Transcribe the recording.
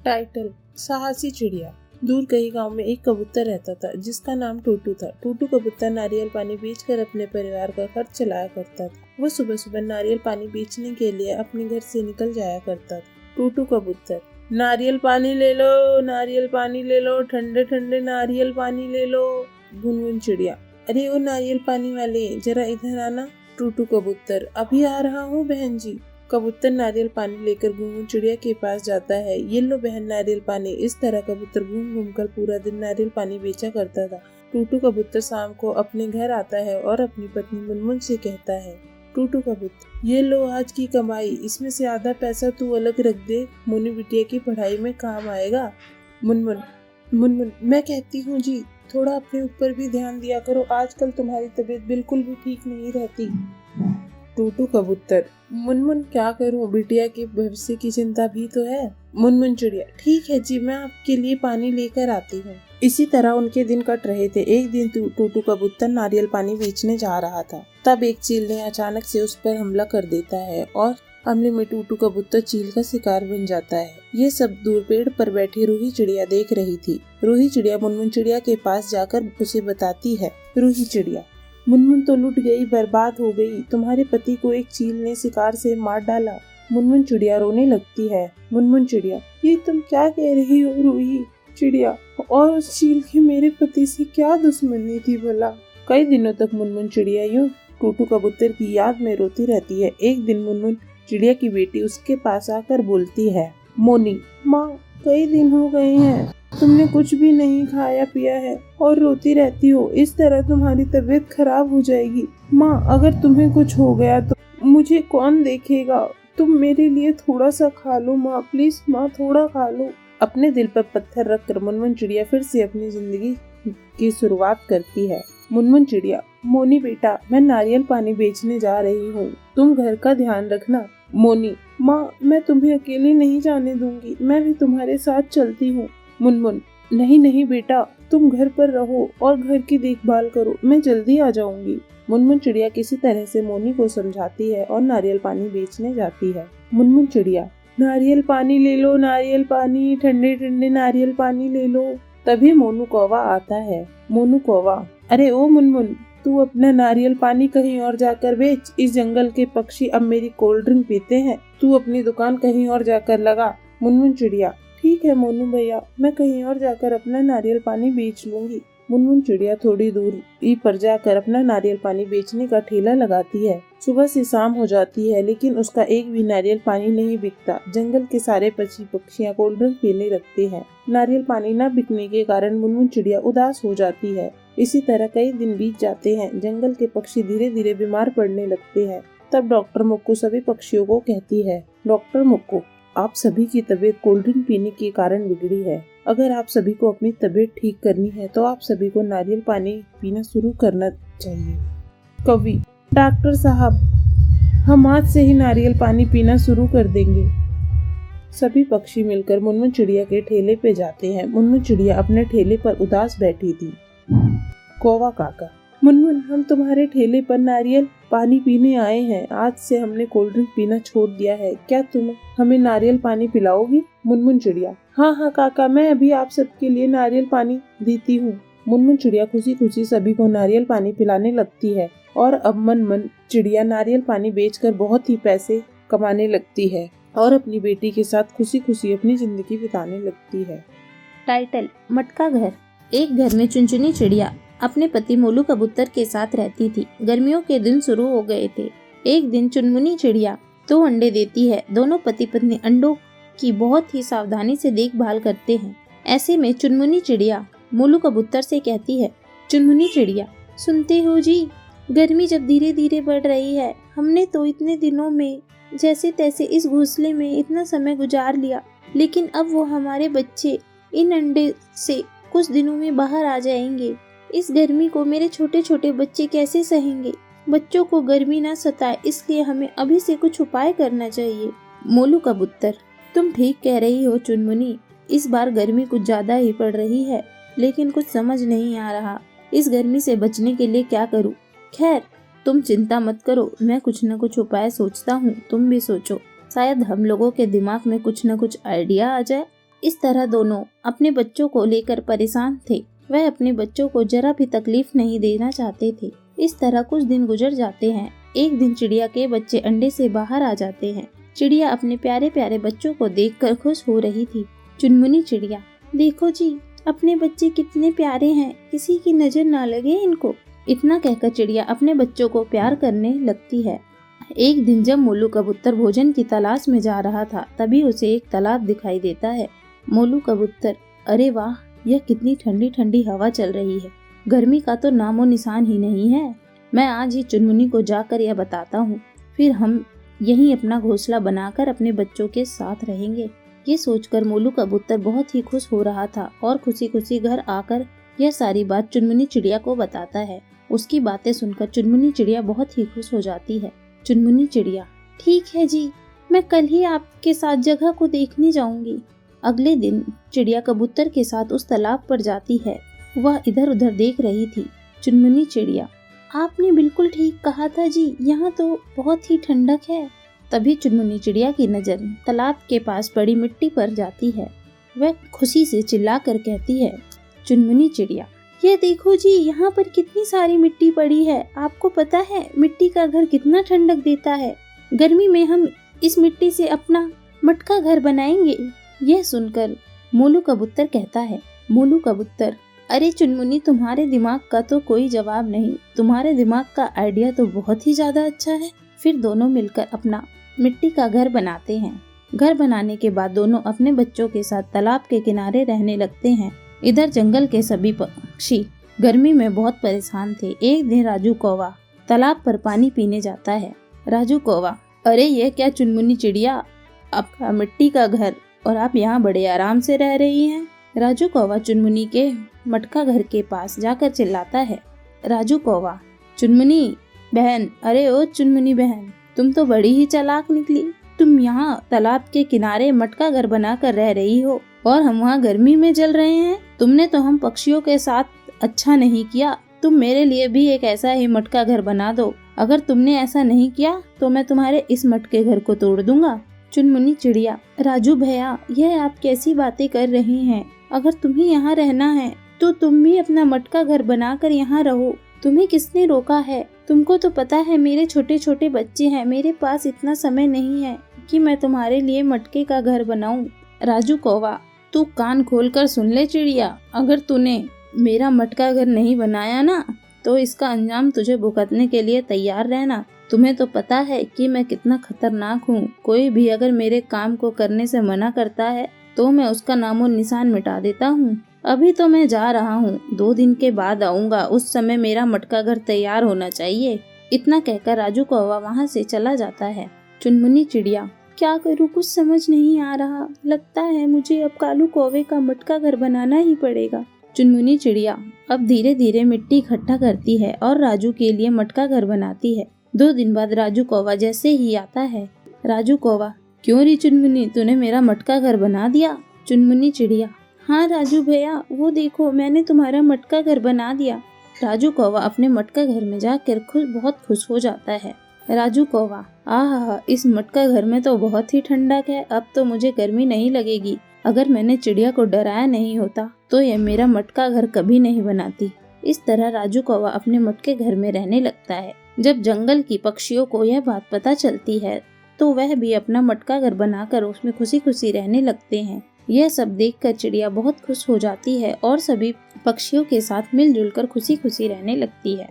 Title: साहसी चिड़िया। दूर कहीं गांव में एक कबूतर रहता था जिसका नाम टूटू था। टूटू कबूतर नारियल पानी बेचकर अपने परिवार का खर्च चलाया करता था। वह सुबह सुबह नारियल पानी बेचने के लिए अपने घर से निकल जाया करता था। टूटू कबूतर: नारियल पानी ले लो, नारियल पानी ले लो, ठंडे ठंडे नारियल पानी ले लो। गुनगुन चिड़िया: अरे ओ नारियल पानी वाले, जरा इधर आना। टूटू कबूतर: अभी आ रहा हूँ बहन जी। कबूतर नारियल पानी लेकर गुनगुन चिड़िया के पास जाता है। ये लो बहन नारियल पानी। इस तरह कबूतर घूम घूम कर पूरा दिन नारियल पानी बेचा करता था। टूटू कबूतर शाम को अपने घर आता है और अपनी पत्नी मुनमुन से कहता है। टूटू कबूतर: ये लो आज की कमाई, इसमें से आधा पैसा तू अलग रख दे, मोनी बिटिया की पढ़ाई में काम आएगा। मुनमुन: मुनमुन: मैं कहती हूँ जी, थोड़ा अपने ऊपर भी ध्यान दिया करो, आजकल तुम्हारी तबीयत बिल्कुल भी ठीक नहीं रहती। टूटू कबूतर: मुनमुन क्या करूं, बिटिया के भविष्य की चिंता भी तो है। मुनमुन चिड़िया: ठीक है जी, मैं आपके लिए पानी लेकर आती हूँ। इसी तरह उनके दिन कट रहे थे। एक दिन टूटू कबूतर नारियल पानी बेचने जा रहा था। तब एक चील ने अचानक से उस पर हमला कर देता है और हमले में टूटू कबूतर चील का शिकार बन जाता है। ये सब दूर पेड़ पर बैठी रूही चिड़िया देख रही थी। रूही चिड़िया मुनमुन चिड़िया के पास जाकर उसे बताती है। रूही चिड़िया: मुनमुन तो लुट गई, बर्बाद हो गई। तुम्हारे पति को एक चील ने शिकार से मार डाला। मुनमुन चिड़िया रोने लगती है। मुनमुन चिड़िया: ये तुम क्या कह रही हो रूही चिड़िया, और उस चील की मेरे पति से क्या दुश्मनी थी भला। कई दिनों तक मुनमुन चिड़िया यूं टूटू कबूतर की याद में रोती रहती है। एक दिन मुनमुन चिड़िया की बेटी उसके पास आकर बोलती है। मोनी: माँ, कई दिन हो गए हैं, तुमने कुछ भी नहीं खाया पिया है और रोती रहती हो। इस तरह तुम्हारी तबीयत खराब हो जाएगी। माँ, अगर तुम्हें कुछ हो गया तो मुझे कौन देखेगा। तुम मेरे लिए थोड़ा सा खा लो माँ, प्लीज माँ, थोड़ा खा लो। अपने दिल पर पत्थर रखकर मुनमुन चिड़िया फिर से अपनी जिंदगी की शुरुआत करती है। मुनमुन चिड़िया: मोनी बेटा, मैं नारियल पानी बेचने जा रही हूँ, तुम घर का ध्यान रखना। मोनी: माँ, मैं तुम्हें अकेले नहीं जाने दूंगी, मैं भी तुम्हारे साथ चलती हूँ। मुनमुन: नहीं नहीं बेटा, तुम घर पर रहो और घर की देखभाल करो, मैं जल्दी आ जाऊंगी। मुनमुन चिड़िया किसी तरह से मोनी को समझाती है और नारियल पानी बेचने जाती है। मुनमुन चिड़िया: नारियल पानी ले लो, नारियल पानी, ठंडे ठंडे नारियल पानी ले लो। तभी मोनू कौवा आता है। मोनू कौवा: अरे ओ मुनमुन, तू अपना नारियल पानी कहीं और जाकर बेच। इस जंगल के पक्षी अब मेरी कोल्ड ड्रिंक पीते हैं, तू अपनी दुकान कहीं और जाकर लगा। मुनमुन चिड़िया: ठीक है मोनू भैया, मैं कहीं और जाकर अपना नारियल पानी बेच लूंगी। मुनमुन चिड़िया थोड़ी दूरी पर जाकर अपना नारियल पानी बेचने का ठेला लगाती है। सुबह से शाम हो जाती है लेकिन उसका एक भी नारियल पानी नहीं बिकता। जंगल के सारे पक्षियाँ कोल्ड ड्रिंक पीने लगते हैं। नारियल पानी न बिकने के कारण मुनमुन चिड़िया उदास हो जाती है। इसी तरह कई दिन बीत जाते हैं। जंगल के पक्षी धीरे धीरे बीमार पड़ने लगते हैं। तब डॉक्टर मुक्कू सभी पक्षियों को कहती है। डॉक्टर मुक्कू: आप सभी की तबीयत कोल्ड ड्रिंक पीने के कारण बिगड़ी है। अगर आप सभी को अपनी तबीयत ठीक करनी है तो आप सभी को नारियल पानी पीना शुरू करना चाहिए। कवि: डॉक्टर साहब, हम आज से ही नारियल पानी पीना शुरू कर देंगे। सभी पक्षी मिलकर मुनमुन चिड़िया के ठेले पे जाते हैं। मुनमुन चिड़िया अपने ठेले पर उदास बैठी थी। कौवा काका: मुनमुन, हम तुम्हारे ठेले पर नारियल पानी पीने आए हैं। आज से हमने कोल्ड ड्रिंक पीना छोड़ दिया है, क्या तुम हमें नारियल पानी पिलाओगी? मुनमुन चिड़िया: हाँ हाँ काका, मैं अभी आप सबके लिए नारियल पानी देती हूँ। मुनमुन चिड़िया खुशी खुशी सभी को नारियल पानी पिलाने लगती है और अब मन चिड़िया नारियल पानी बेचकर बहुत ही पैसे कमाने लगती है और अपनी बेटी के साथ खुशी खुशी अपनी जिंदगी बिताने लगती है। टाइटल: मटका घर। एक घर में चुनचुनी चिड़िया अपने पति मोलू कबूतर के साथ रहती थी। गर्मियों के दिन शुरू हो गए थे। एक दिन चुनमुनी चिड़िया 2 अंडे देती है। दोनों पति पत्नी अंडों की बहुत ही सावधानी से देखभाल करते हैं। ऐसे में चुनमुनी चिड़िया मोलू कबूतर से कहती है। चुनमुनी चिड़िया: सुनते हो जी, गर्मी जब धीरे धीरे बढ़ रही है, हमने तो इतने दिनों में जैसे तैसे इस घोंसले में इतना समय गुजार लिया, लेकिन अब वो हमारे बच्चे इन अंडे से कुछ दिनों में बाहर आ जाएंगे। इस गर्मी को मेरे छोटे छोटे बच्चे कैसे सहेंगे? बच्चों को गर्मी ना सताए, इसलिए हमें अभी से कुछ उपाय करना चाहिए। मोलू कबूतर: तुम ठीक कह रही हो चुनमुनी, इस बार गर्मी कुछ ज्यादा ही पड़ रही है, लेकिन कुछ समझ नहीं आ रहा इस गर्मी से बचने के लिए क्या करूं। खैर, तुम चिंता मत करो, मैं कुछ न कुछ उपाय सोचता हूँ, तुम भी सोचो, शायद हम लोगों के दिमाग में कुछ न कुछ आइडिया आ जाए। इस तरह दोनों अपने बच्चों को लेकर परेशान थे। वह अपने बच्चों को जरा भी तकलीफ नहीं देना चाहते थे। इस तरह कुछ दिन गुजर जाते हैं। एक दिन चिड़िया के बच्चे अंडे से बाहर आ जाते हैं। चिड़िया अपने प्यारे प्यारे बच्चों को देखकर खुश हो रही थी। चुनमुनी चिड़िया, देखो जी, अपने बच्चे कितने प्यारे हैं, किसी की नजर ना लगे इनको। इतना कहकर चिड़िया अपने बच्चों को प्यार करने लगती है। एक दिन जब मोलू कबूतर भोजन की तलाश में जा रहा था, तभी उसे एक तालाब दिखाई देता है। मोलू कबूतर, अरे वाह, यह कितनी ठंडी ठंडी हवा चल रही है। गर्मी का तो नामो निशान ही नहीं है। मैं आज ही चुनमुनी को जाकर यह बताता हूँ, फिर हम यहीं अपना घोंसला बनाकर अपने बच्चों के साथ रहेंगे। ये सोचकर मोलू कबूतर बहुत ही खुश हो रहा था और खुशी खुशी घर आकर यह सारी बात चुनमुनी चिड़िया को बताता है। उसकी बातें सुनकर चुनमुनी चिड़िया बहुत ही खुश हो जाती है। चुनमुनी चिड़िया, ठीक है जी, मैं कल ही आपके साथ जगह को देखने जाऊंगी। अगले दिन चिड़िया कबूतर के साथ उस तालाब पर जाती है। वह इधर उधर देख रही थी। चुनमुनी चिड़िया, आपने बिल्कुल ठीक कहा था जी, यहाँ तो बहुत ही ठंडक है। तभी चुनमुनी चिड़िया की नजर तालाब के पास पड़ी मिट्टी पर जाती है। वह खुशी से चिल्लाकर कहती है, चुनमुनी चिड़िया, ये देखो जी, यहाँ पर कितनी सारी मिट्टी पड़ी है। आपको पता है मिट्टी का घर कितना ठंडक देता है। गर्मी में हम इस मिट्टी से अपना मटका घर बनाएंगे। यह सुनकर मोलू कबूतर कहता है, मोलू कबूतर, अरे चुनमुनी, तुम्हारे दिमाग का तो कोई जवाब नहीं। तुम्हारे दिमाग का आइडिया तो बहुत ही ज्यादा अच्छा है। फिर दोनों मिलकर अपना मिट्टी का घर बनाते हैं। घर बनाने के बाद दोनों अपने बच्चों के साथ तालाब के किनारे रहने लगते हैं। इधर जंगल के सभी पक्षी गर्मी में बहुत परेशान थे। एक दिन राजू कौवा तालाब पर पानी पीने जाता है। राजू कौवा, अरे ये क्या चुनमुनी चिड़िया, आपका मिट्टी का घर और आप यहाँ बड़े आराम से रह रही हैं। राजू कौवा चुनमुनी के मटका घर के पास जाकर चिल्लाता है, राजू कौवा, चुनमुनी बहन, अरे ओ चुनमुनी बहन, तुम तो बड़ी ही चालाक निकली। तुम यहाँ तालाब के किनारे मटका घर बनाकर रह रही हो और हम वहाँ गर्मी में जल रहे हैं। तुमने तो हम पक्षियों के साथ अच्छा नहीं किया। तुम मेरे लिए भी एक ऐसा ही मटका घर बना दो। अगर तुमने ऐसा नहीं किया तो मैं तुम्हारे इस मटके घर को तोड़ दूंगा। चुनमुनी चिड़िया, राजू भैया, यह आप कैसी बातें कर रही हैं? अगर तुम्हें यहाँ रहना है तो तुम भी अपना मटका घर बनाकर यहाँ रहो। तुम्हें किसने रोका है? तुमको तो पता है मेरे छोटे छोटे बच्चे हैं, मेरे पास इतना समय नहीं है कि मैं तुम्हारे लिए मटके का घर बनाऊं। राजू कौवा, तू कान खोलकर सुन ले चिड़िया, अगर तूने मेरा मटका घर नहीं बनाया ना तो इसका अंजाम तुझे भुगतने के लिए तैयार रहना। तुम्हें तो पता है कि मैं कितना खतरनाक हूँ। कोई भी अगर मेरे काम को करने से मना करता है तो मैं उसका नामो निशान मिटा देता हूँ। अभी तो मैं जा रहा हूँ, 2 दिन के बाद आऊँगा, उस समय मेरा मटका घर तैयार होना चाहिए। इतना कहकर राजू कौवा वहाँ से चला जाता है। चुनमुनी चिड़िया, क्या करूँ, कुछ समझ नहीं आ रहा। लगता है मुझे अब कालू कौवे का मटका घर बनाना ही पड़ेगा। चुनमुनी चिड़िया अब धीरे धीरे मिट्टी इकट्ठा करती है और राजू के लिए मटका घर बनाती है। 2 दिन बाद राजू कौवा जैसे ही आता है, राजू कौवा, क्यों री चुनमुनी, तूने मेरा मटका घर बना दिया? चुनमुनी चिड़िया, हाँ राजू भैया, वो देखो मैंने तुम्हारा मटका घर बना दिया। राजू कौवा अपने मटका घर में जाकर बहुत खुश हो जाता है। राजू कौवा, आहा, इस मटका घर में तो बहुत ही ठंडक है, अब तो मुझे गर्मी नहीं लगेगी। अगर मैंने चिड़िया को डराया नहीं होता तो यह मेरा मटका घर कभी नहीं बनाती। इस तरह राजू कौवा अपने मटके घर में रहने लगता है। जब जंगल की पक्षियों को यह बात पता चलती है तो वह भी अपना मटका घर बनाकर उसमें खुशी खुशी रहने लगते हैं। यह सब देखकर चिड़िया बहुत खुश हो जाती है और सभी पक्षियों के साथ मिलजुल कर खुशी खुशी रहने लगती है।